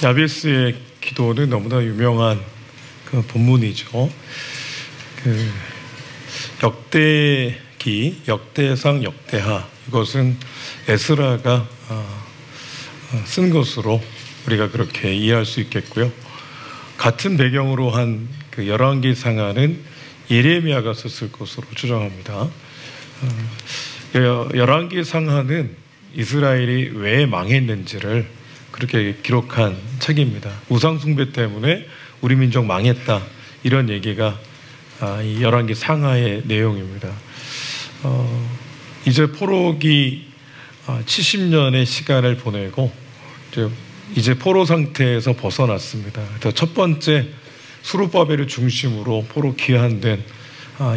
야베스의 기도는 너무나 유명한 그 본문이죠. 그 역대기, 역대상, 역대하, 이것은 에스라가 쓴 것으로 우리가 그렇게 이해할 수 있겠고요. 같은 배경으로 한 그 열왕기상하는 예레미야가 썼을 것으로 추정합니다. 열왕기상하는 이스라엘이 왜 망했는지를 그렇게 기록한 책입니다. 우상숭배 때문에 우리 민족 망했다, 이런 얘기가 이 열왕기 상하의 내용입니다. 이제 포로기 70년의 시간을 보내고 이제 포로 상태에서 벗어났습니다. 첫 번째 수룹바벨을 중심으로 포로 귀환된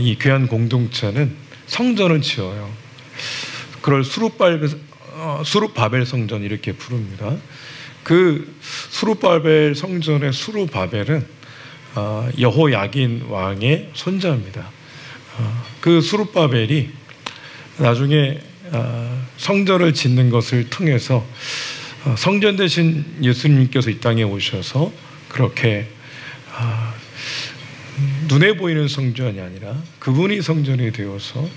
이 귀한 공동체는 성전을 지어요. 그걸 수룹바벨 성전 이렇게 부릅니다. 그 수룹바벨 성전의 수룹바벨은 여호야긴 왕의 손자입니다. 그 수룹바벨이 나중에 성전을 짓는 것을 통해서 성전 대신 예수님께서 이 땅에 오셔서 그렇게 눈에 보이는 성전이 아니라 그분이 성전이 되어서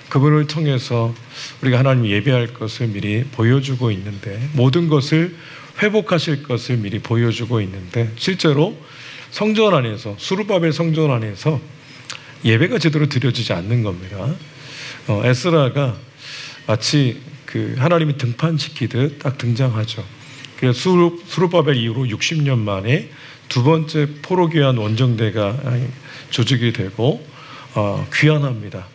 그분을 통해서 우리가 하나님 예배할 것을 미리 보여주고 있는데, 모든 것을 회복하실 것을 미리 보여주고 있는데, 실제로 성전 안에서, 수룹바벨 성전 안에서 예배가 제대로 드려지지 않는 겁니다. 에스라가 마치 그 하나님이 등판시키듯 딱 등장하죠. 그래서 수룹바벨 이후로 60년 만에 두 번째 포로 귀환 원정대가 조직이 되고 귀환합니다.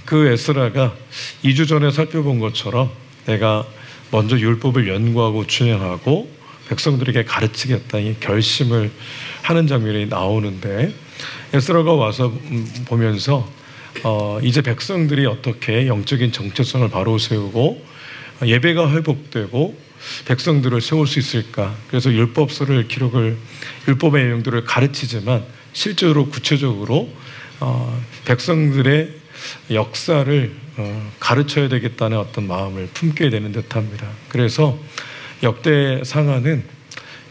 그 에스라가 2주 전에 살펴본 것처럼 내가 먼저 율법을 연구하고 준행하고 백성들에게 가르치겠다, 이 결심을 하는 장면이 나오는데, 에스라가 와서 보면서 이제 백성들이 어떻게 영적인 정체성을 바로 세우고 예배가 회복되고 백성들을 세울 수 있을까. 그래서 율법서를 율법의 내용들을 가르치지만 실제로 구체적으로 백성들의 역사를 가르쳐야 되겠다는 어떤 마음을 품게 되는 듯합니다. 그래서 역대상하는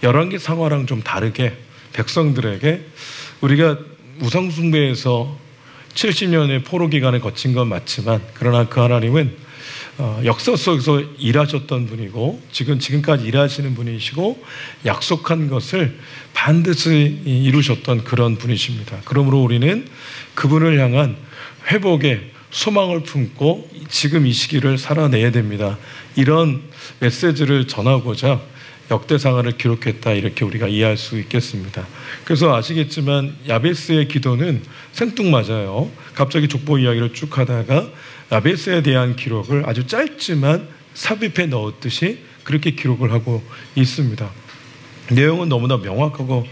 열왕기 상하랑 좀 다르게 백성들에게, 우리가 우상숭배에서 70년의 포로 기간을 거친 건 맞지만, 그러나 그 하나님은 역사 속에서 일하셨던 분이고 지금까지 일하시는 분이시고 약속한 것을 반드시 이루셨던 그런 분이십니다. 그러므로 우리는 그분을 향한 회복의 소망을 품고 지금 이 시기를 살아내야 됩니다. 이런 메시지를 전하고자 역대상하를 기록했다, 이렇게 우리가 이해할 수 있겠습니다. 그래서 아시겠지만 야베스의 기도는 생뚱맞아요. 갑자기 족보 이야기를 쭉 하다가 야베스에 대한 기록을 아주 짧지만 삽입해 넣었듯이 그렇게 기록을 하고 있습니다. 내용은 너무나 명확하고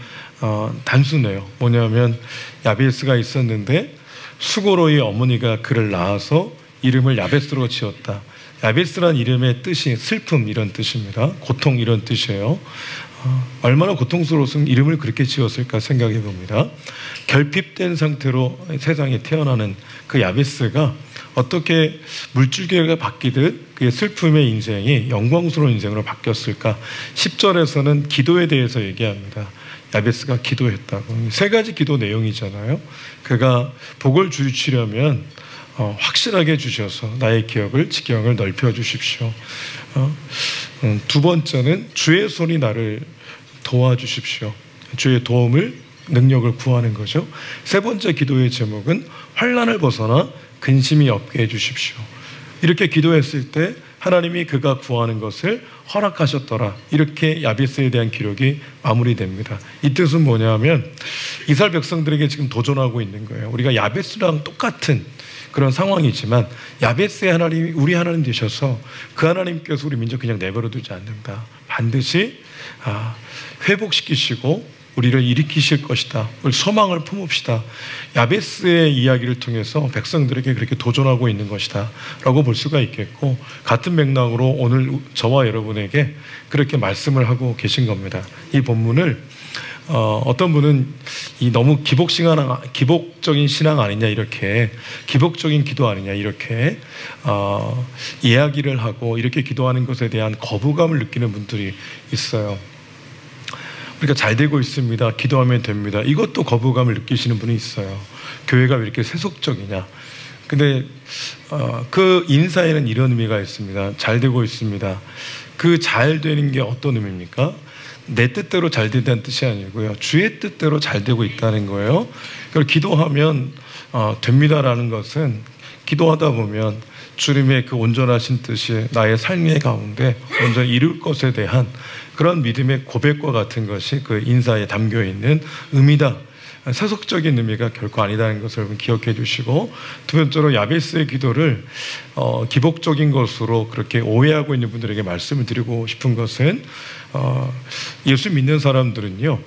단순해요. 뭐냐면 야베스가 있었는데 수고로의 어머니가 그를 낳아서 이름을 야베스로 지었다. 야베스란 이름의 뜻이 슬픔, 이런 뜻입니다. 고통, 이런 뜻이에요. 얼마나 고통스러웠으면 이름을 그렇게 지었을까 생각해 봅니다. 결핍된 상태로 세상에 태어나는 그 야베스가 어떻게 물줄기가 바뀌듯 그의 슬픔의 인생이 영광스러운 인생으로 바뀌었을까. 10절에서는 기도에 대해서 얘기합니다. 야베스가 기도했다고. 세 가지 기도 내용이잖아요. 그가 복을 주시려면 확실하게 주셔서 나의 기억을, 지경을 넓혀 주십시오. 두 번째는 주의 손이 나를 도와주십시오. 주의 도움을, 능력을 구하는 거죠. 세 번째 기도의 제목은 환난을 벗어나 근심이 없게 해주십시오. 이렇게 기도했을 때 하나님이 그가 구하는 것을 허락하셨더라. 이렇게 야베스에 대한 기록이 마무리됩니다. 이 뜻은 뭐냐면 이스라엘 백성들에게 지금 도전하고 있는 거예요. 우리가 야베스랑 똑같은 그런 상황이지만 야베스의 하나님이 우리 하나님 되셔서 그 하나님께서 우리 민족 그냥 내버려 두지 않는다. 반드시 회복시키시고 우리를 일으키실 것이다. 우리 소망을 품읍시다. 야베스의 이야기를 통해서 백성들에게 그렇게 도전하고 있는 것이다 라고 볼 수가 있겠고, 같은 맥락으로 오늘 저와 여러분에게 그렇게 말씀을 하고 계신 겁니다. 이 본문을 어떤 분은 이 너무 기복적인 신앙 아니냐, 이렇게 기복적인 기도 아니냐, 이렇게 이야기를 하고 이렇게 기도하는 것에 대한 거부감을 느끼는 분들이 있어요. 그러니까 잘 되고 있습니다, 기도하면 됩니다, 이것도 거부감을 느끼시는 분이 있어요. 교회가 왜 이렇게 세속적이냐. 근데 그 인사에는 이런 의미가 있습니다. 잘 되고 있습니다. 그 잘 되는 게 어떤 의미입니까? 내 뜻대로 잘 된다는 뜻이 아니고요, 주의 뜻대로 잘 되고 있다는 거예요. 그걸 기도하면 됩니다라는 것은, 기도하다 보면 주님의 그 온전하신 뜻이 나의 삶의 가운데 온전히 이룰 것에 대한 그런 믿음의 고백과 같은 것이 그 인사에 담겨 있는 의미다. 세속적인 의미가 결코 아니다는 것을 여러분 기억해 주시고, 두 번째로 야베스의 기도를 기복적인 것으로 그렇게 오해하고 있는 분들에게 말씀을 드리고 싶은 것은, 예수 믿는 사람들은요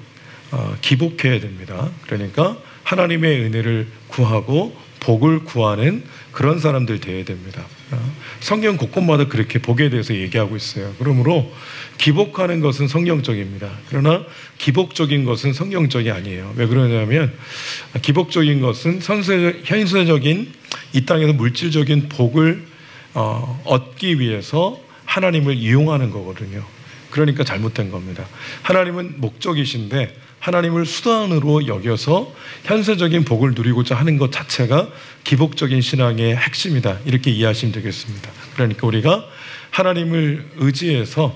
기복해야 됩니다. 그러니까 하나님의 은혜를 구하고 복을 구하는 그런 사람들 되어야 됩니다. 성경 곳곳마다 그렇게 복에 대해서 얘기하고 있어요. 그러므로 기복하는 것은 성경적입니다. 그러나 기복적인 것은 성경적이 아니에요. 왜 그러냐면 기복적인 것은 현세적인 이 땅에서 물질적인 복을 얻기 위해서 하나님을 이용하는 거거든요. 그러니까 잘못된 겁니다. 하나님은 목적이신데 하나님을 수단으로 여겨서 현세적인 복을 누리고자 하는 것 자체가 기복적인 신앙의 핵심이다, 이렇게 이해하시면 되겠습니다. 그러니까 우리가 하나님을 의지해서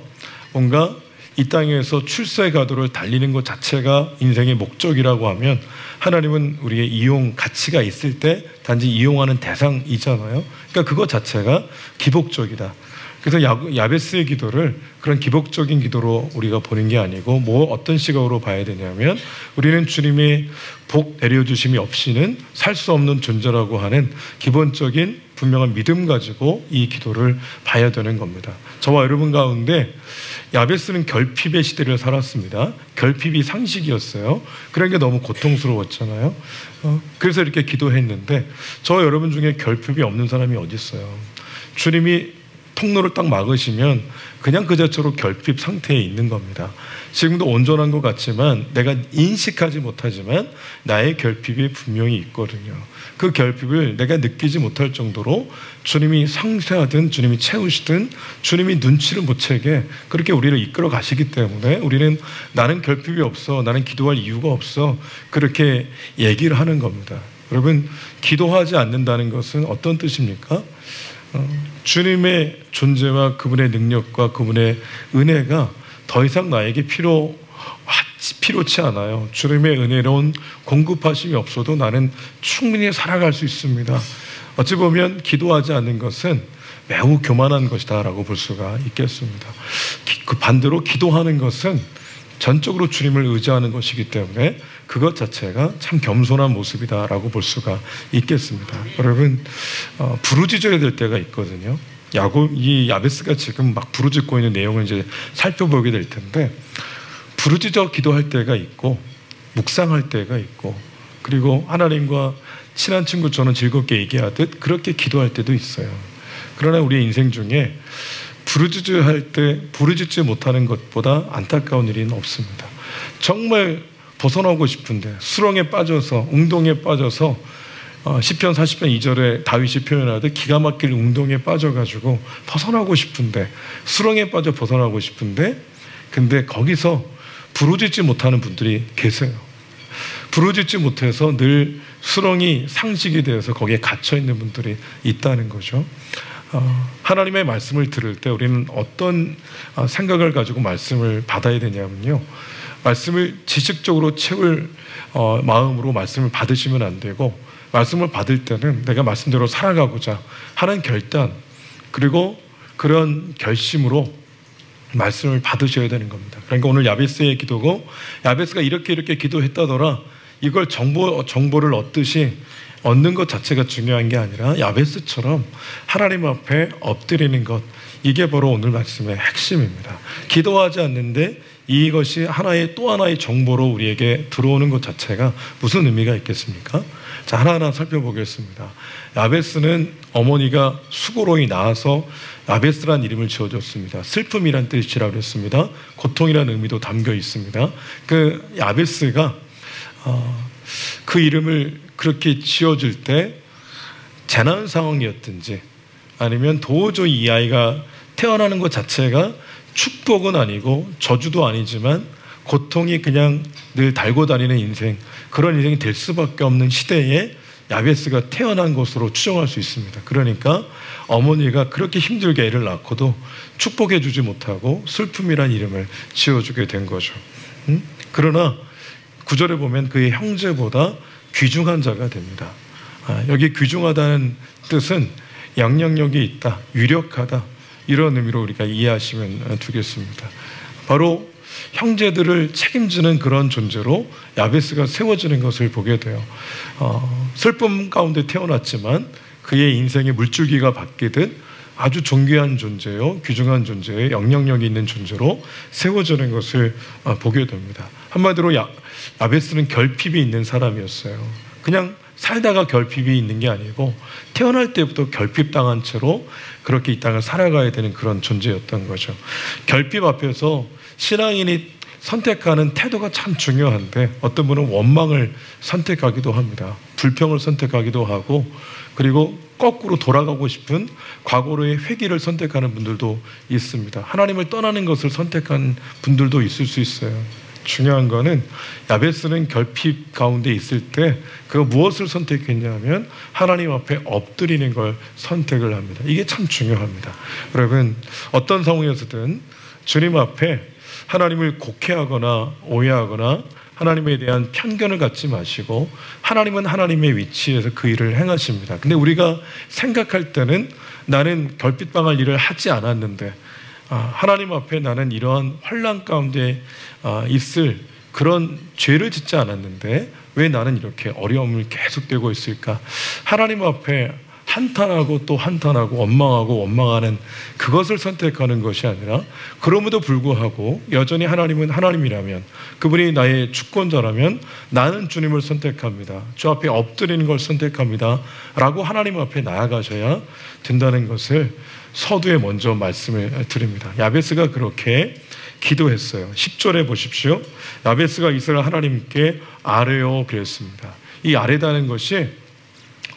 뭔가 이 땅에서 출세가도를 달리는 것 자체가 인생의 목적이라고 하면, 하나님은 우리의 이용 가치가 있을 때 단지 이용하는 대상이잖아요. 그러니까 그것 자체가 기복적이다. 그래서 야베스의 기도를 그런 기복적인 기도로 우리가 보는 게 아니고, 어떤 시각으로 봐야 되냐면, 우리는 주님의 복 내려주심이 없이는 살 수 없는 존재라고 하는 기본적인 분명한 믿음 가지고 이 기도를 봐야 되는 겁니다. 저와 여러분 가운데 야베스는 결핍의 시대를 살았습니다. 결핍이 상식이었어요. 그런 게 너무 고통스러웠잖아요. 그래서 이렇게 기도했는데, 저와 여러분 중에 결핍이 없는 사람이 어디 있어요? 주님이 통로를 딱 막으시면 그냥 그 자체로 결핍 상태에 있는 겁니다. 지금도 온전한 것 같지만 내가 인식하지 못하지만 나의 결핍이 분명히 있거든요. 그 결핍을 내가 느끼지 못할 정도로 주님이 상쇄하든 주님이 채우시든 주님이 눈치를 못 채게 그렇게 우리를 이끌어 가시기 때문에, 우리는 나는 결핍이 없어, 나는 기도할 이유가 없어, 그렇게 얘기를 하는 겁니다. 여러분, 기도하지 않는다는 것은 어떤 뜻입니까? 주님의 존재와 그분의 능력과 그분의 은혜가 더 이상 나에게 필요치 않아요. 주님의 은혜로운 공급하심이 없어도 나는 충분히 살아갈 수 있습니다. 어찌 보면 기도하지 않는 것은 매우 교만한 것이다 라고 볼 수가 있겠습니다. 그 반대로 기도하는 것은 전적으로 주님을 의지하는 것이기 때문에 그것 자체가 참 겸손한 모습이다라고 볼 수가 있겠습니다. 여러분, 부르짖어야 될 때가 있거든요. 이 야베스가 지금 막 부르짖고 있는 내용을 이제 살펴보게 될 텐데, 부르짖어 기도할 때가 있고 묵상할 때가 있고, 그리고 하나님과 친한 친구처럼 즐겁게 얘기하듯 그렇게 기도할 때도 있어요. 그러나 우리의 인생 중에 부르짖지 못하는 것보다 안타까운 일은 없습니다. 정말 벗어나고 싶은데, 수렁에 빠져서, 웅동에 빠져서, 시편 40편 2절에 다윗이 표현하듯 기가 막힐 웅동에 빠져가지고 벗어나고 싶은데, 수렁에 빠져 벗어나고 싶은데, 근데 거기서 부르짖지 못하는 분들이 계세요. 부르짖지 못해서 늘 수렁이 상식이 되어서 거기에 갇혀있는 분들이 있다는 거죠. 하나님의 말씀을 들을 때 우리는 어떤 생각을 가지고 말씀을 받아야 되냐면요, 말씀을 지식적으로 채울 마음으로 말씀을 받으시면 안 되고, 말씀을 받을 때는 내가 말씀대로 살아가고자 하는 결단, 그리고 그런 결심으로 말씀을 받으셔야 되는 겁니다. 그러니까 오늘 야베스의 기도고, 야베스가 이렇게 기도했다더라, 이걸 정보를 얻는 것 자체가 중요한 게 아니라 야베스처럼 하나님 앞에 엎드리는 것, 이게 바로 오늘 말씀의 핵심입니다. 기도하지 않는데 이것이 또 하나의 정보로 우리에게 들어오는 것 자체가 무슨 의미가 있겠습니까? 자, 하나하나 살펴보겠습니다. 야베스는 어머니가 수고로이 낳아서 야베스라는 이름을 지어줬습니다. 슬픔이란 뜻이라고 했습니다. 고통이라는 의미도 담겨 있습니다. 그 야베스가 그 이름을 그렇게 지어줄 때 재난 상황이었든지, 아니면 도저히 이 아이가 태어나는 것 자체가 축복은 아니고 저주도 아니지만 고통이 그냥 늘 달고 다니는 인생, 그런 인생이 될 수밖에 없는 시대에 야베스가 태어난 것으로 추정할 수 있습니다. 그러니까 어머니가 그렇게 힘들게 애를 낳고도 축복해 주지 못하고 슬픔이란 이름을 지어주게 된 거죠. 그러나 9절에 보면 그의 형제보다 귀중한 자가 됩니다. 여기 귀중하다는 뜻은 영향력이 있다, 유력하다, 이런 의미로 우리가 이해하시면 되겠습니다. 바로 형제들을 책임지는 그런 존재로 야베스가 세워지는 것을 보게 돼요. 슬픔 가운데 태어났지만 그의 인생의 물줄기가 바뀌듯 아주 존귀한 존재요, 귀중한 존재요, 영향력이 있는 존재로 세워지는 것을 보게 됩니다. 한마디로 야베스는 결핍이 있는 사람이었어요. 그냥 살다가 결핍이 있는 게 아니고 태어날 때부터 결핍당한 채로 그렇게 이 땅을 살아가야 되는 그런 존재였던 거죠. 결핍 앞에서 신앙인이 선택하는 태도가 참 중요한데, 어떤 분은 원망을 선택하기도 합니다. 불평을 선택하기도 하고, 그리고 거꾸로 돌아가고 싶은 과거로의 회귀를 선택하는 분들도 있습니다. 하나님을 떠나는 것을 선택한 분들도 있을 수 있어요. 중요한 거는 야베스는 결핍 가운데 있을 때 그 무엇을 선택했냐면 하나님 앞에 엎드리는 걸 선택을 합니다. 이게 참 중요합니다. 여러분, 어떤 상황에서든 주님 앞에 하나님을 곡해하거나 오해하거나 하나님에 대한 편견을 갖지 마시고, 하나님은 하나님의 위치에서 그 일을 행하십니다. 근데 우리가 생각할 때는 나는 결핍당할 일을 하지 않았는데, 하나님 앞에 나는 이러한 환난 가운데 있을 그런 죄를 짓지 않았는데 왜 나는 이렇게 어려움을 계속되고 있을까? 하나님 앞에 한탄하고 또 한탄하고 원망하고 원망하는 그것을 선택하는 것이 아니라, 그럼에도 불구하고 여전히 하나님은 하나님이라면, 그분이 나의 주권자라면 나는 주님을 선택합니다, 주 앞에 엎드리는 걸 선택합니다 라고 하나님 앞에 나아가셔야 된다는 것을 서두에 먼저 말씀을 드립니다. 야베스가 그렇게 기도했어요. 10절에 보십시오. 야베스가 이스라엘 하나님께 아뢰어 그랬습니다. 이 아뢰다는 것이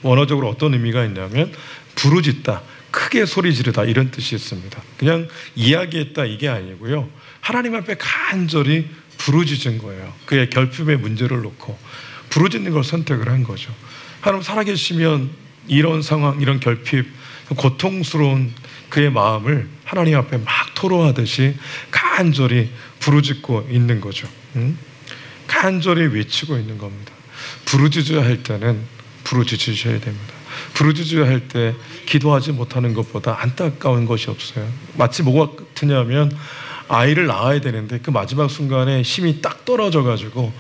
원어적으로 어떤 의미가 있냐면 부르짖다, 크게 소리 지르다, 이런 뜻이 있습니다. 그냥 이야기했다 이게 아니고요, 하나님 앞에 간절히 부르짖은 거예요. 그의 결핍의 문제를 놓고 부르짖는 걸 선택을 한 거죠. 하나님 살아계시면 이런 상황, 이런 결핍, 고통스러운 그의 마음을 하나님 앞에 막 토로하듯이 간절히 부르짖고 있는 거죠. 간절히 외치고 있는 겁니다. 부르짖어야 할 때는 부르짖으셔야 됩니다. 부르짖어야 할 때 기도하지 못하는 것보다 안타까운 것이 없어요. 마치 뭐가 같으냐면 아이를 낳아야 되는데 그 마지막 순간에 힘이 딱 떨어져가지고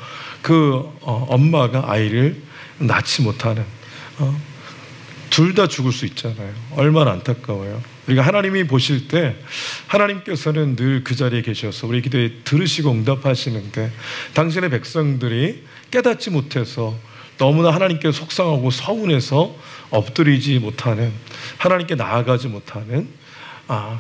그 엄마가 아이를 낳지 못하는, 둘 다 죽을 수 있잖아요. 얼마나 안타까워요. 우리가 하나님이 보실 때 하나님께서는 늘 그 자리에 계셔서 우리 기도에 들으시고 응답하시는데, 당신의 백성들이 깨닫지 못해서 너무나 하나님께 속상하고 서운해서 엎드리지 못하는, 하나님께 나아가지 못하는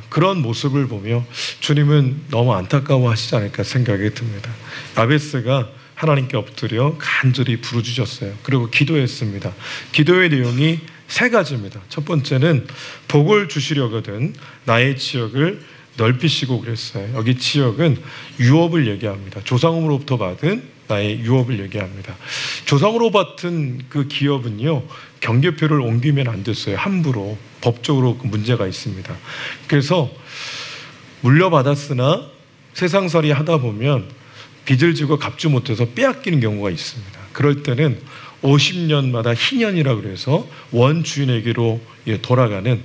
그런 모습을 보며 주님은 너무 안타까워하시지 않을까 생각이 듭니다. 야베스가 하나님께 엎드려 간절히 부르짖었어요. 그리고 기도했습니다. 기도의 내용이 세 가지입니다. 첫 번째는 복을 주시려거든 나의 지역을 넓히시고 그랬어요. 여기 지역은 유업을 얘기합니다. 조상으로부터 받은 나의 유업을 얘기합니다. 조상으로 받은 그 기업은요, 경계표를 옮기면 안 됐어요. 함부로. 법적으로 문제가 있습니다. 그래서 물려받았으나 세상살이 하다 보면 빚을 지고 갚지 못해서 빼앗기는 경우가 있습니다. 그럴 때는 50년마다 희년이라고 그래서 원주인에게로 돌아가는,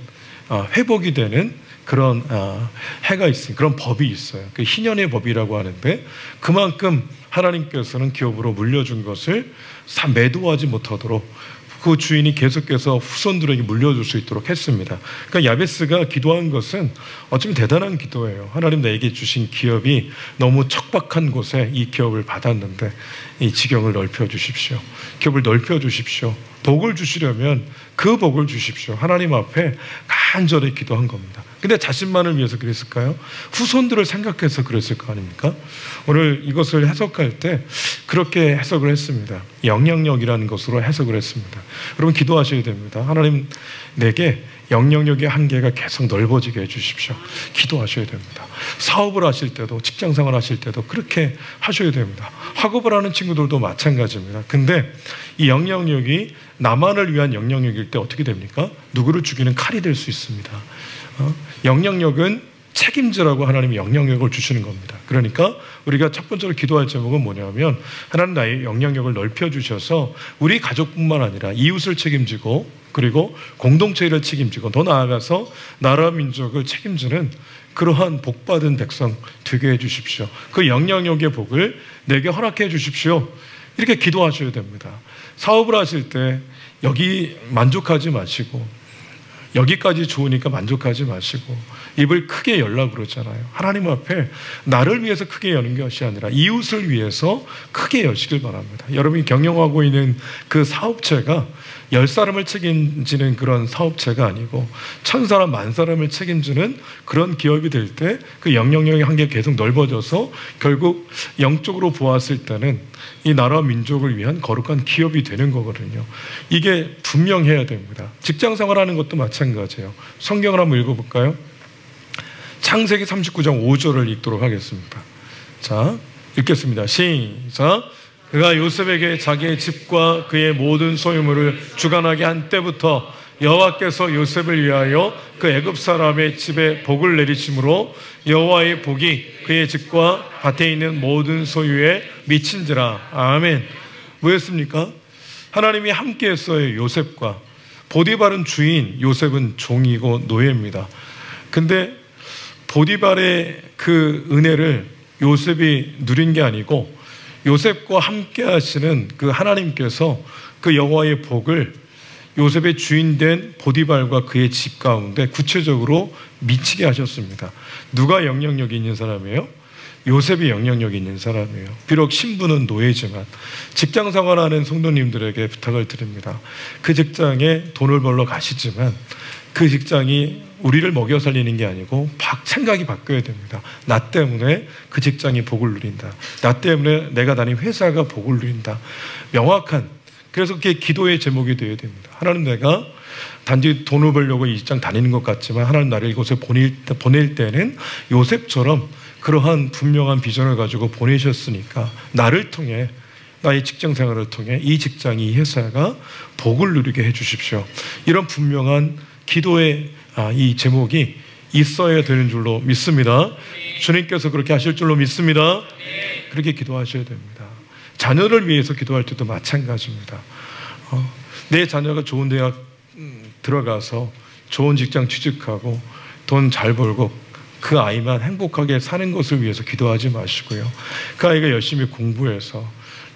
회복이 되는 그런 해가 있어요. 그런 법이 있어요. 그 희년의 법이라고 하는데, 그만큼 하나님께서는 기업으로 물려준 것을 매도하지 못하도록 그 주인이 계속해서 후손들에게 물려줄 수 있도록 했습니다. 그러니까 야베스가 기도한 것은 어쩌면 대단한 기도예요. 하나님 나에게 주신 기업이 너무 척박한 곳에 이 기업을 받았는데 이 지경을 넓혀 주십시오. 기업을 넓혀 주십시오. 복을 주시려면 그 복을 주십시오. 하나님 앞에 간절히 기도한 겁니다. 근데 자신만을 위해서 그랬을까요? 후손들을 생각해서 그랬을 거 아닙니까? 오늘 이것을 해석할 때 그렇게 해석을 했습니다. 영향력이라는 것으로 해석을 했습니다. 여러분 기도하셔야 됩니다. 하나님, 내게 영향력의 한계가 계속 넓어지게 해주십시오. 기도하셔야 됩니다. 사업을 하실 때도, 직장생활 하실 때도 그렇게 하셔야 됩니다. 학업을 하는 친구들도 마찬가지입니다. 근데 이 영향력이 나만을 위한 영향력일 때 어떻게 됩니까? 누구를 죽이는 칼이 될 수 있습니다. 영향력은 책임지라고 하나님이 영향력을 주시는 겁니다. 그러니까 우리가 첫 번째로 기도할 제목은 뭐냐면, 하나님 나의 영향력을 넓혀주셔서 우리 가족뿐만 아니라 이웃을 책임지고, 그리고 공동체를 책임지고, 더 나아가서 나라 민족을 책임지는 그러한 복받은 백성 되게 해주십시오. 그 영향력의 복을 내게 허락해 주십시오. 이렇게 기도하셔야 됩니다. 사업을 하실 때 여기 만족하지 마시고, 여기까지 좋으니까 만족하지 마시고 입을 크게 열라고 그러잖아요. 하나님 앞에 나를 위해서 크게 여는 것이 아니라 이웃을 위해서 크게 여시길 바랍니다. 여러분이 경영하고 있는 그 사업체가 10사람을 책임지는 그런 사업체가 아니고 1000사람, 10,000사람을 책임지는 그런 기업이 될 때 그 영향력의 한계가 계속 넓어져서 결국 영적으로 보았을 때는 이 나라 민족을 위한 거룩한 기업이 되는 거거든요. 이게 분명해야 됩니다. 직장생활하는 것도 마찬가지예요. 성경을 한번 읽어볼까요? 창세기 39장 5절을 읽도록 하겠습니다. 자, 읽겠습니다. 시작. 그가 요셉에게 자기의 집과 그의 모든 소유물을 주관하게 한 때부터 여호와께서 요셉을 위하여 그 애굽 사람의 집에 복을 내리심으로 여호와의 복이 그의 집과 밭에 있는 모든 소유에 미친지라. 아멘. 뭐였습니까? 하나님이 함께했어요. 요셉과. 보디발은 주인, 요셉은 종이고 노예입니다. 근데 보디발의 그 은혜를 요셉이 누린 게 아니고 요셉과 함께 하시는 그 하나님께서 그 여호와의 복을 요셉의 주인된 보디발과 그의 집 가운데 구체적으로 미치게 하셨습니다. 누가 영향력이 있는 사람이에요? 요셉이 영향력이 있는 사람이에요. 비록 신부는 노예지만 직장 생활하는 성도님들에게 부탁을 드립니다. 그 직장에 돈을 벌러 가시지만 그 직장이 우리를 먹여 살리는 게 아니고 생각이 바뀌어야 됩니다. 나 때문에 그 직장이 복을 누린다. 나 때문에 내가 다닌 회사가 복을 누린다. 명확한, 그래서 그게 기도의 제목이 되어야 됩니다. 하나님, 내가 단지 돈을 벌려고 이 직장 다니는 것 같지만 하나님 나를 이곳에 보낼 때는 요셉처럼 그러한 분명한 비전을 가지고 보내셨으니까 나를 통해, 나의 직장 생활을 통해 이 직장이, 이 회사가 복을 누리게 해주십시오. 이런 분명한 기도의 이 제목이 있어야 되는 줄로 믿습니다. 주님께서 그렇게 하실 줄로 믿습니다. 그렇게 기도하셔야 됩니다. 자녀를 위해서 기도할 때도 마찬가지입니다. 내 자녀가 좋은 대학 들어가서 좋은 직장 취직하고 돈 잘 벌고 그 아이만 행복하게 사는 것을 위해서 기도하지 마시고요. 그 아이가 열심히 공부해서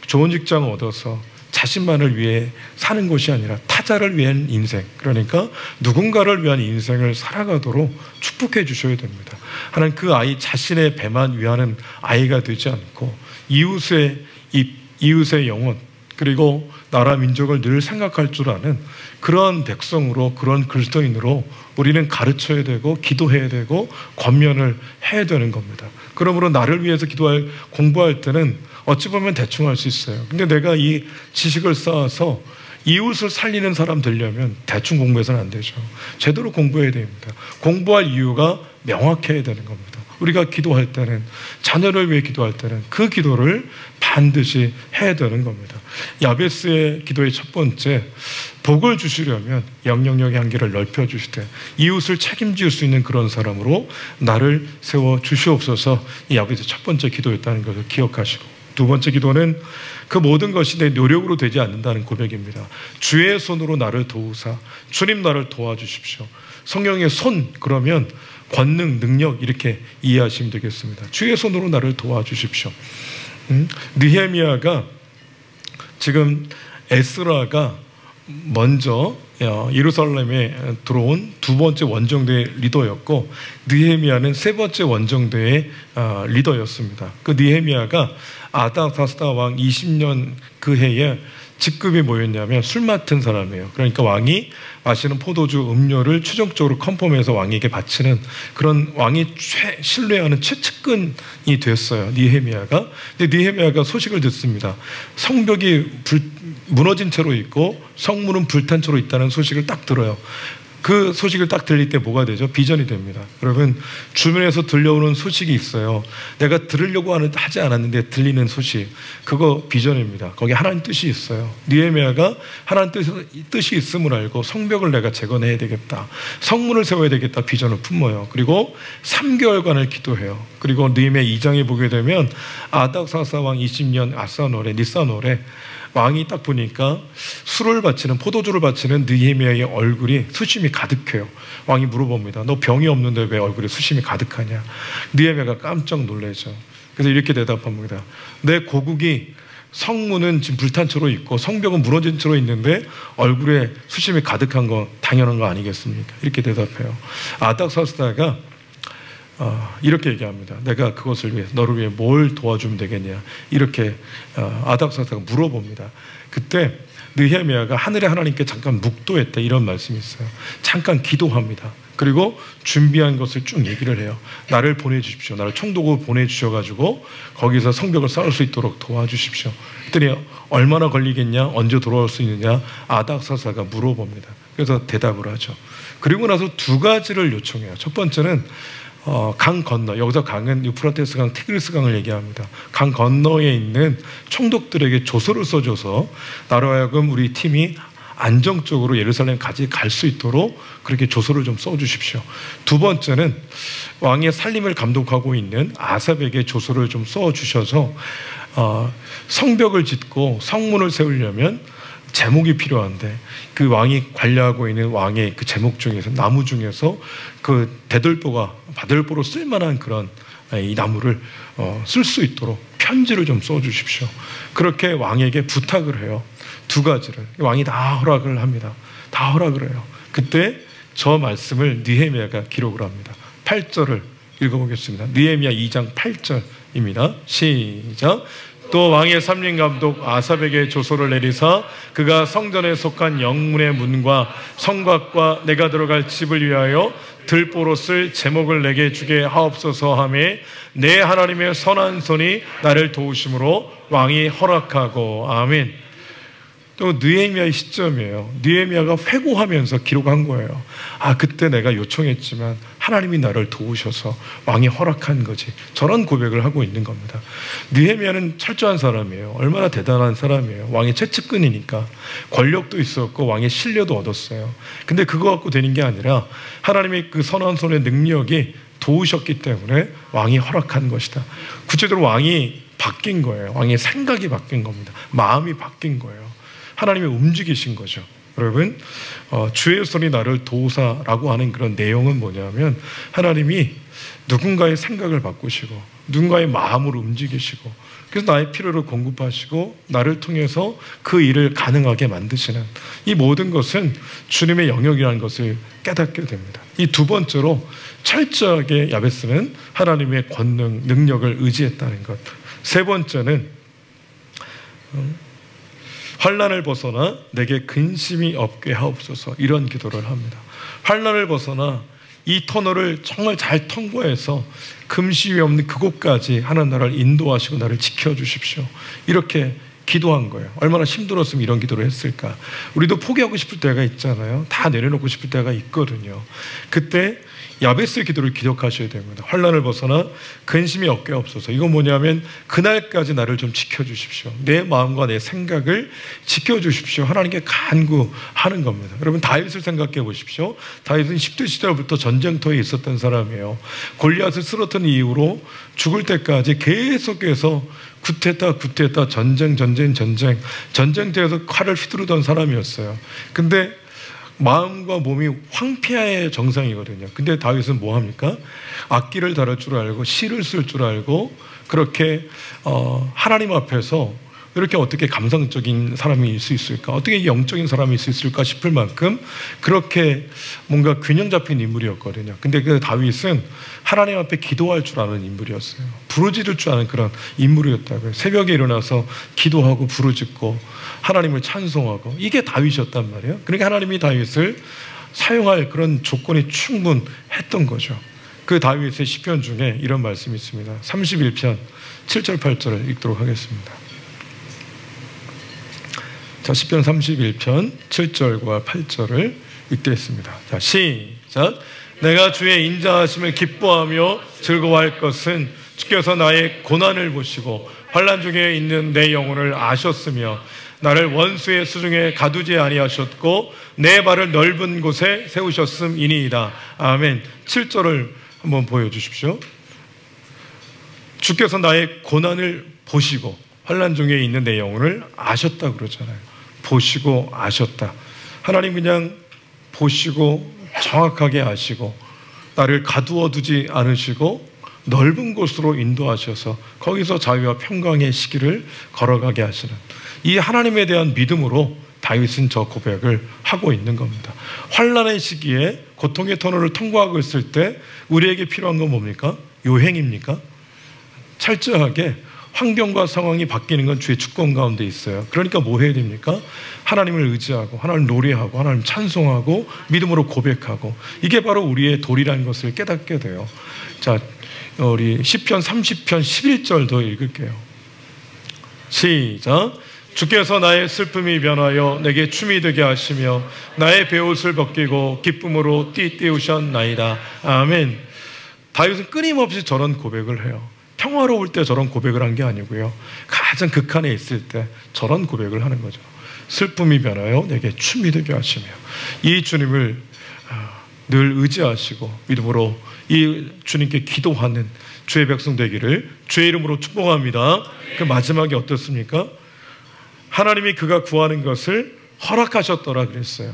좋은 직장 얻어서 자신만을 위해 사는 것이 아니라 타자를 위한 인생, 그러니까 누군가를 위한 인생을 살아가도록 축복해 주셔야 됩니다. 하나님, 그 아이 자신의 배만 위하는 아이가 되지 않고 이웃의 영혼, 그리고 나라 민족을 늘 생각할 줄 아는 그런 백성으로, 그런 그리스도인으로 우리는 가르쳐야 되고 기도해야 되고 권면을 해야 되는 겁니다. 그러므로 나를 위해서 공부할 때는 어찌 보면 대충 할 수 있어요. 근데 내가 이 지식을 쌓아서 이웃을 살리는 사람 되려면 대충 공부해서는 안 되죠. 제대로 공부해야 됩니다. 공부할 이유가 명확해야 되는 겁니다. 우리가 기도할 때는, 자녀를 위해 기도할 때는 그 기도를 반드시 해야 되는 겁니다. 야베스의 기도의 첫 번째, 복을 주시려면 영향력의 한계를 넓혀주시되 이웃을 책임질 수 있는 그런 사람으로 나를 세워 주시옵소서. 이 야베스의 첫 번째 기도였다는 것을 기억하시고, 두 번째 기도는 그 모든 것이 내 노력으로 되지 않는다는 고백입니다. 주의 손으로 나를 도우사, 주님 나를 도와주십시오. 성령의 손, 그러면 권능, 능력, 이렇게 이해하시면 되겠습니다. 주의 손으로 나를 도와주십시오. 느헤미야가, 지금 에스라가 먼저 예루살렘에 들어온 두 번째 원정대의 리더였고, 느헤미야는 세 번째 원정대의 리더였습니다. 그 느헤미야가 아닥사스다 왕 20년 그 해에 직급이 뭐였냐면 술 맡은 사람이에요. 그러니까 왕이 마시는 포도주, 음료를 최종적으로 컨펌해서 왕에게 바치는 그런, 왕이 신뢰하는 최측근이 됐어요, 느헤미야가. 근데 느헤미야가 소식을 듣습니다. 성벽이 무너진 채로 있고 성문은 불탄 채로 있다는 소식을 딱 들어요. 그 소식을 딱 들릴 때 뭐가 되죠? 비전이 됩니다. 여러분, 주변에서 들려오는 소식이 있어요. 내가 들으려고 하지 않았는데 들리는 소식, 그거 비전입니다. 거기에 하나님 뜻이 있어요. 느헤미야가 하나님 뜻이 있음을 알고 성벽을 내가 재건해야 되겠다, 성문을 세워야 되겠다 비전을 품어요. 그리고 3개월간을 기도해요. 그리고 느헤미야 2장에 보게 되면 아닥사스다 왕 20년 아사노래 니사노래 왕이 딱 보니까 술을 바치는, 포도주를 바치는 느헤미야의 얼굴이 수심이 가득해요. 왕이 물어봅니다. 너 병이 없는데 왜 얼굴에 수심이 가득하냐? 느헤미야가 깜짝 놀라죠. 그래서 이렇게 대답합니다. 내 고국이 성문은 지금 불탄 채로 있고 성벽은 무너진 채로 있는데 얼굴에 수심이 가득한 거 당연한 거 아니겠습니까? 이렇게 대답해요. 아닥사스다가 이렇게 얘기합니다. 내가 그것을 위해, 너를 위해 뭘 도와주면 되겠냐? 이렇게 아닥사스다가 물어봅니다. 그때 느헤미야가 하늘의 하나님께 잠깐 묵도했다, 이런 말씀이 있어요. 잠깐 기도합니다. 그리고 준비한 것을 쭉 얘기를 해요. 나를 보내주십시오. 나를 총독으로 보내주셔가지고 거기서 성벽을 쌓을 수 있도록 도와주십시오. 그랬더니 얼마나 걸리겠냐, 언제 돌아올 수 있느냐, 아닥사스다가 물어봅니다. 그래서 대답을 하죠. 그리고 나서 2가지를 요청해요. 첫 번째는 강 건너, 여기서 강은 유프라테스 강, 티그리스 강을 얘기합니다. 강 건너에 있는 총독들에게 조서를 써줘서 나로 하여금 우리 팀이 안정적으로 예루살렘까지 갈 수 있도록 그렇게 조서를 좀 써주십시오. 2번째는 왕의 살림을 감독하고 있는 아삽에게 조서를 좀 써주셔서 성벽을 짓고 성문을 세우려면 제목이 필요한데 그 왕이 관리하고 있는 왕의 그 제목 중에서, 나무 중에서 그 대들보가 바들보로 쓸만한 그런 이 나무를 쓸 수 있도록 편지를 좀 써주십시오. 그렇게 왕에게 부탁을 해요. 2가지를 왕이 다 허락을 합니다. 다 허락을 해요. 그때 저 말씀을 느헤미야가 기록을 합니다. 8절을 읽어보겠습니다. 느헤미야 2장 8절입니다. 시작. 또 왕의 삼림감독 아삽에게 조서를 내리사 그가 성전에 속한 영문의 문과 성곽과 내가 들어갈 집을 위하여 들보로 쓸 제목을 내게 주게 하옵소서 하매 내 하나님의 선한 손이 나를 도우심으로 왕이 허락하고. 아멘. 또 느헤미야의 시점이에요. 느헤미야가 회고하면서 기록한 거예요. 그때 내가 요청했지만 하나님이 나를 도우셔서 왕이 허락한 거지. 저런 고백을 하고 있는 겁니다. 느헤미야는 철저한 사람이에요. 얼마나 대단한 사람이에요. 왕의 최측근이니까 권력도 있었고 왕의 신뢰도 얻었어요. 근데 그거 갖고 되는 게 아니라 하나님의 그 선한 손의 능력이 도우셨기 때문에 왕이 허락한 것이다. 구체적으로 왕이 바뀐 거예요. 왕의 생각이 바뀐 겁니다. 마음이 바뀐 거예요. 하나님이 움직이신 거죠. 여러분, 주의 손이 나를 도우사라고 하는 그런 내용은 뭐냐면 하나님이 누군가의 생각을 바꾸시고 누군가의 마음을 움직이시고 그래서 나의 필요를 공급하시고 나를 통해서 그 일을 가능하게 만드시는, 이 모든 것은 주님의 영역이라는 것을 깨닫게 됩니다. 이 2번째로 철저하게 야베스는 하나님의 권능, 능력을 의지했다는 것. 3번째는 환난을 벗어나 내게 근심이 없게 하옵소서, 이런 기도를 합니다. 환난을 벗어나 이 터널을 정말 잘 통과해서 금심이 없는 그곳까지 하나님 나라를 인도하시고 나를 지켜주십시오, 이렇게 기도한 거예요. 얼마나 힘들었으면 이런 기도를 했을까. 우리도 포기하고 싶을 때가 있잖아요. 다 내려놓고 싶을 때가 있거든요. 그때 야베스의 기도를 기억하셔야 됩니다. 환난을 벗어나 근심이 없게 없어서. 이건 뭐냐면 그날까지 나를 좀 지켜주십시오. 내 마음과 내 생각을 지켜주십시오. 하나님께 간구하는 겁니다. 여러분, 다윗을 생각해 보십시오. 다윗은 10대 시절부터 전쟁터에 있었던 사람이에요. 골리앗을 쓰러뜨린 이후로 죽을 때까지 계속해서 구테타 전쟁터에서 칼을 휘두르던 사람이었어요. 근데 마음과 몸이 황폐의 정상이거든요. 근데 다윗은 뭐 합니까? 악기를 다룰 줄 알고 시를 쓸 줄 알고 그렇게 하나님 앞에서 이렇게 어떻게 감성적인 사람이 있을 수 있을까? 어떻게 영적인 사람이 있을 수 있을까 싶을 만큼 그렇게 뭔가 균형 잡힌 인물이었거든요. 근데 그 다윗은 하나님 앞에 기도할 줄 아는 인물이었어요. 부르짖을 줄 아는 그런 인물이었다고요. 새벽에 일어나서 기도하고 부르짖고 하나님을 찬송하고, 이게 다윗이었단 말이에요. 그러니까 하나님이 다윗을 사용할 그런 조건이 충분했던 거죠. 그 다윗의 시편 중에 이런 말씀이 있습니다. 31편 7절 8절을 읽도록 하겠습니다. 자, 시편 31편 7절과 8절을 읽겠습니다. 자, 시작. 내가 주의 인자하심을 기뻐하며 즐거워할 것은 주께서 나의 고난을 보시고 환난 중에 있는 내 영혼을 아셨으며 나를 원수의 수중에 가두지 아니하셨고 내 발을 넓은 곳에 세우셨음이니이다. 아멘. 7절을 한번 보여주십시오. 주께서 나의 고난을 보시고 환난 중에 있는 내 영혼을 아셨다 그러잖아요. 보시고 아셨다. 하나님 그냥 보시고 정확하게 아시고 나를 가두어 두지 않으시고 넓은 곳으로 인도하셔서 거기서 자유와 평강의 시기를 걸어가게 하시는 이 하나님에 대한 믿음으로 다윗은 저 고백을 하고 있는 겁니다. 환난의 시기에 고통의 터널을 통과하고 있을 때 우리에게 필요한 건 뭡니까? 요행입니까? 철저하게 환경과 상황이 바뀌는 건 주의 주권 가운데 있어요. 그러니까 뭐 해야 됩니까? 하나님을 의지하고 하나님 노래하고 하나님 찬송하고 믿음으로 고백하고 이게 바로 우리의 도리라는 것을 깨닫게 돼요. 자, 우리 시편 30편 11절도 읽을게요. 시작. 주께서 나의 슬픔이 변하여 내게 춤이 되게 하시며 나의 베옷을 벗기고 기쁨으로 띠띠우셨나이다. 아멘. 다윗은 끊임없이 저런 고백을 해요. 평화로울 때 저런 고백을 한 게 아니고요. 가장 극한에 있을 때 저런 고백을 하는 거죠. 슬픔이 변하여 내게 춤이 되게 하시며 이 주님을 늘 의지하시고 믿음으로 이 주님께 기도하는 주의 백성 되기를 주의 이름으로 축복합니다. 그 마지막에 어떻습니까? 하나님이 그가 구하는 것을 허락하셨더라 그랬어요.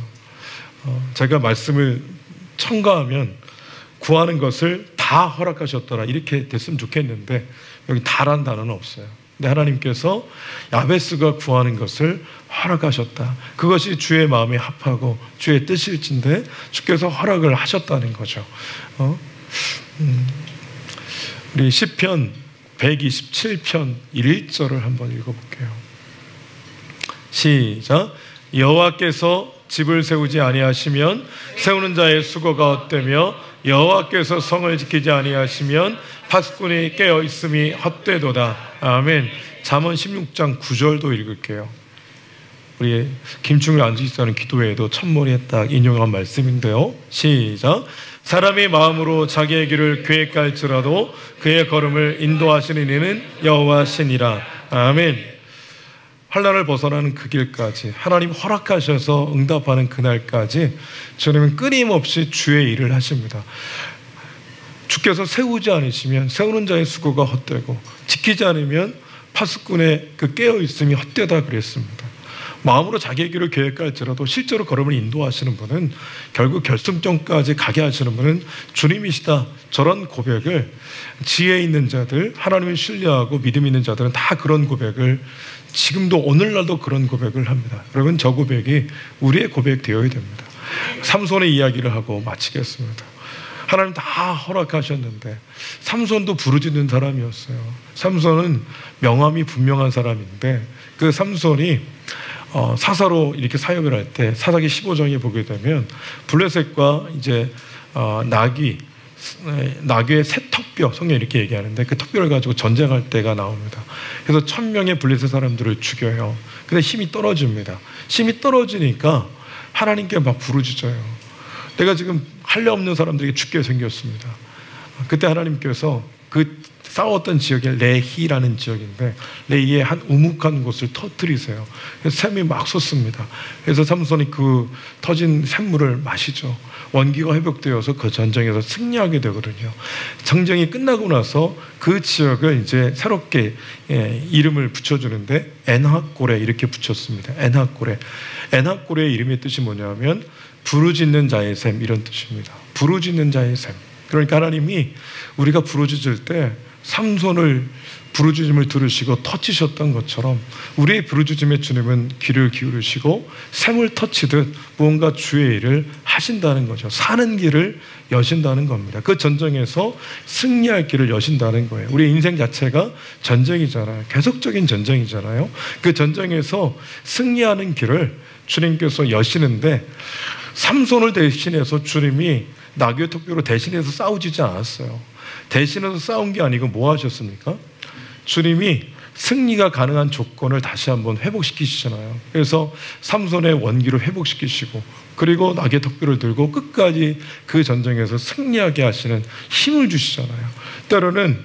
제가 말씀을 첨가하면 구하는 것을 다 허락하셨더라 이렇게 됐으면 좋겠는데 여기 다란 단어는 없어요. 근데 하나님께서 야베스가 구하는 것을 허락하셨다. 그것이 주의 마음에 합하고 주의 뜻일진데 주께서 허락을 하셨다는 거죠. 우리 시편 127편 1절을 한번 읽어볼게요. 시작. 여호와께서 집을 세우지 아니하시면 세우는 자의 수고가 헛되며 여호와께서 성을 지키지 아니하시면 파수꾼이 깨어 있음이 헛되도다. 아멘. 잠언 16장 9절도 읽을게요. 우리 김충일 안지사는 기도회에도 첫머리에 딱 인용한 말씀인데요. 시작. 사람이 마음으로 자기의 길을 계획할지라도 그의 걸음을 인도하시는 이는 여호와시니라. 아멘. 환난을 벗어나는 그 길까지 하나님 허락하셔서 응답하는 그날까지 주님은 끊임없이 주의 일을 하십니다. 주께서 세우지 않으시면 세우는 자의 수고가 헛되고 지키지 않으면 파수꾼의 그 깨어있음이 헛되다 그랬습니다. 마음으로 자기의 길을 계획할지라도 실제로 걸음을 인도하시는 분은 결국 결승점까지 가게 하시는 분은 주님이시다. 저런 고백을 지혜 있는 자들, 하나님을 신뢰하고 믿음 있는 자들은 다 그런 고백을 지금도 오늘날도 그런 고백을 합니다. 여러분 저 고백이 우리의 고백 되어야 됩니다. 삼손의 이야기를 하고 마치겠습니다. 하나님 다 허락하셨는데 삼손도 부르짖는 사람이었어요. 삼손은 명함이 분명한 사람인데 그 삼손이 사사로 이렇게 사역을 할 때 사사기 15장에 보게 되면 블레셋과 이제 나귀의 새 턱뼈 성경이 이렇게 얘기하는데 그 턱뼈를 가지고 전쟁할 때가 나옵니다. 그래서 1000명의 블레셋 사람들을 죽여요. 근데 힘이 떨어집니다. 힘이 떨어지니까 하나님께 막 부르짖어요. 내가 지금 할례 없는 사람들에게 죽게 생겼습니다. 그때 하나님께서 그 싸웠던 지역이 레히라는 지역인데 레히의 한 우묵한 곳을 터뜨리세요. 그래서 샘이 막 솟습니다. 그래서 삼손이 그 터진 샘물을 마시죠. 원기가 회복되어서 그 전쟁에서 승리하게 되거든요. 전쟁이 끝나고 나서 그 지역을 이제 새롭게 이름을 붙여주는데 엔하골에 이렇게 붙였습니다. 엔하골에. 엔하골의 이름의 뜻이 뭐냐면 부르짖는 자의 샘 이런 뜻입니다. 부르짖는 자의 샘. 그러니까 하나님이 우리가 부르짖을 때 삼손을 부르짖음을 들으시고 터치셨던 것처럼 우리의 부르짖음에 주님은 귀를 기울이시고 샘을 터치듯 무언가 주의 일을 하신다는 거죠. 사는 길을 여신다는 겁니다. 그 전쟁에서 승리할 길을 여신다는 거예요. 우리 인생 자체가 전쟁이잖아요. 계속적인 전쟁이잖아요. 그 전쟁에서 승리하는 길을 주님께서 여시는데 삼손을 대신해서 주님이 나귀의 턱뼈로 대신해서 싸우지 않았어요. 대신해서 싸운 게 아니고 뭐 하셨습니까? 주님이 승리가 가능한 조건을 다시 한번 회복시키시잖아요. 그래서 삼손의 원기를 회복시키시고 그리고 낙의 턱뼈를 들고 끝까지 그 전쟁에서 승리하게 하시는 힘을 주시잖아요. 때로는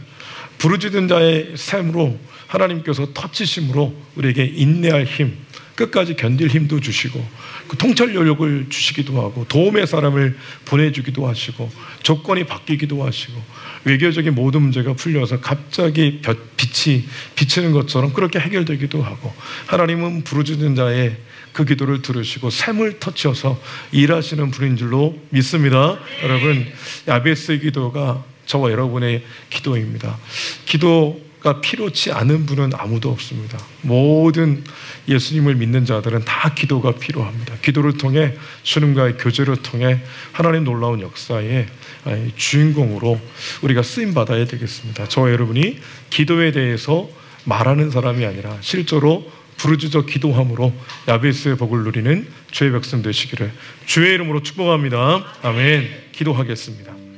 부르짖은 자의 샘으로 하나님께서 터치심으로 우리에게 인내할 힘, 끝까지 견딜 힘도 주시고 그 통찰력을 주시기도 하고 도움의 사람을 보내주기도 하시고 조건이 바뀌기도 하시고 외교적인 모든 문제가 풀려서 갑자기 빛이 비치는 것처럼 그렇게 해결되기도 하고 하나님은 부르짖는 자의 그 기도를 들으시고 샘을 터치어서 일하시는 분인 줄로 믿습니다. 여러분, 야베스의 기도가 저와 여러분의 기도입니다. 기도가 필요치 않은 분은 아무도 없습니다. 모든 예수님을 믿는 자들은 다 기도가 필요합니다. 기도를 통해 주님과의 교제를 통해 하나님 놀라운 역사의 주인공으로 우리가 쓰임받아야 되겠습니다. 저와 여러분이 기도에 대해서 말하는 사람이 아니라 실제로 부르짖어 기도함으로 야베스의 복을 누리는 주의 백성 되시기를 주의 이름으로 축복합니다. 아멘. 기도하겠습니다.